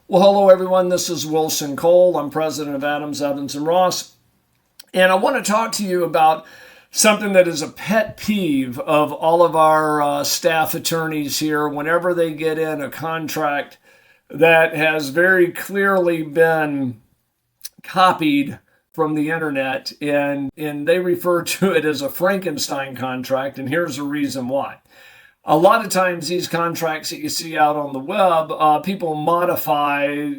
Well, hello, everyone. This is Wilson Cole. I'm president of Adams, Evans, and Ross. And I want to talk to you about something that is a pet peeve of all of our staff attorneys here whenever they get in a contract that has very clearly been copied from the internet, and they refer to it as a Frankenstein contract, and here's the reason why. A lot of times these contracts that you see out on the web, people modify,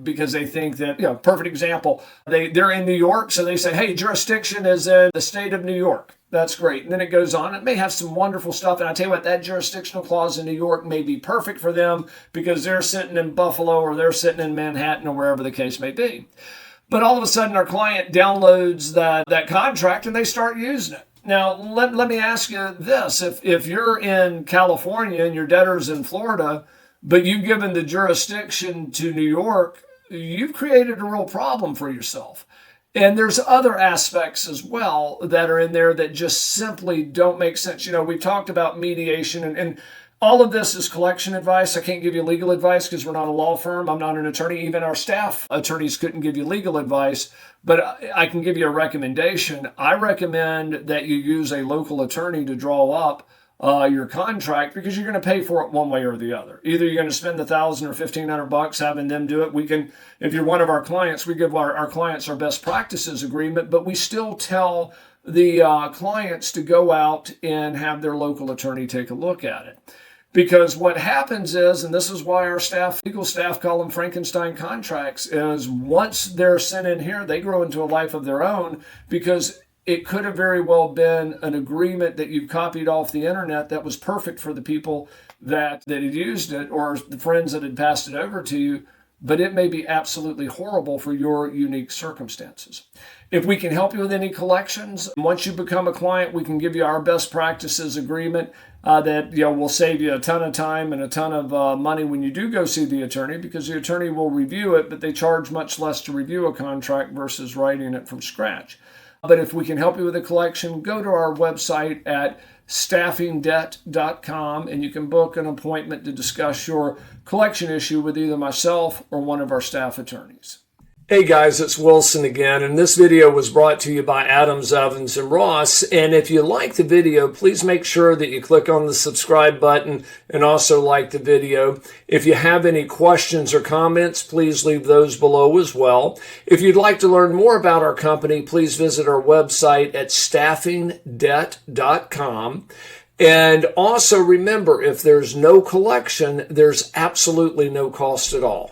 because they think that, perfect example, they're in New York, so they say, hey, jurisdiction is in the state of New York. That's great. And then it goes on. It may have some wonderful stuff. And I tell you what, that jurisdictional clause in New York may be perfect for them because they're sitting in Buffalo or they're sitting in Manhattan or wherever the case may be. But all of a sudden our client downloads that contract and they start using it. Now, let me ask you this. If you're in California and your debtor's in Florida, but you've given the jurisdiction to New York, you've created a real problem for yourself. And there's other aspects as well that are in there that just simply don't make sense. We've talked about mediation and all of this is collection advice. I can't give you legal advice because we're not a law firm. I'm not an attorney. Even our staff attorneys couldn't give you legal advice, but I can give you a recommendation. I recommend that you use a local attorney to draw up your contract because you're going to pay for it one way or the other. Either you're going to spend $1,000 or $1,500 having them do it. If you're one of our clients, we give our clients our best practices agreement, but we still tell the clients to go out and have their local attorney take a look at it. Because what happens is, and this is why our legal staff call them Frankenstein contracts, is once they're sent in here, they grow into a life of their own because it could have very well been an agreement that you copied off the internet that was perfect for the people that had used it or the friends that had passed it over to you, but it may be absolutely horrible for your unique circumstances. If we can help you with any collections, once you become a client, we can give you our best practices agreement that will save you a ton of time and a ton of money when you do go see the attorney because the attorney will review it, but they charge much less to review a contract versus writing it from scratch. But if we can help you with a collection, go to our website at staffingdebt.com and you can book an appointment to discuss your collection issue with either myself or one of our staff attorneys. Hey guys, it's Wilson again, and this video was brought to you by Adams, Evans, and Ross. And if you like the video, please make sure that you click on the subscribe button and also like the video. If you have any questions or comments, please leave those below as well. If you'd like to learn more about our company, please visit our website at staffingdebt.com. And also remember, if there's no collection, there's absolutely no cost at all.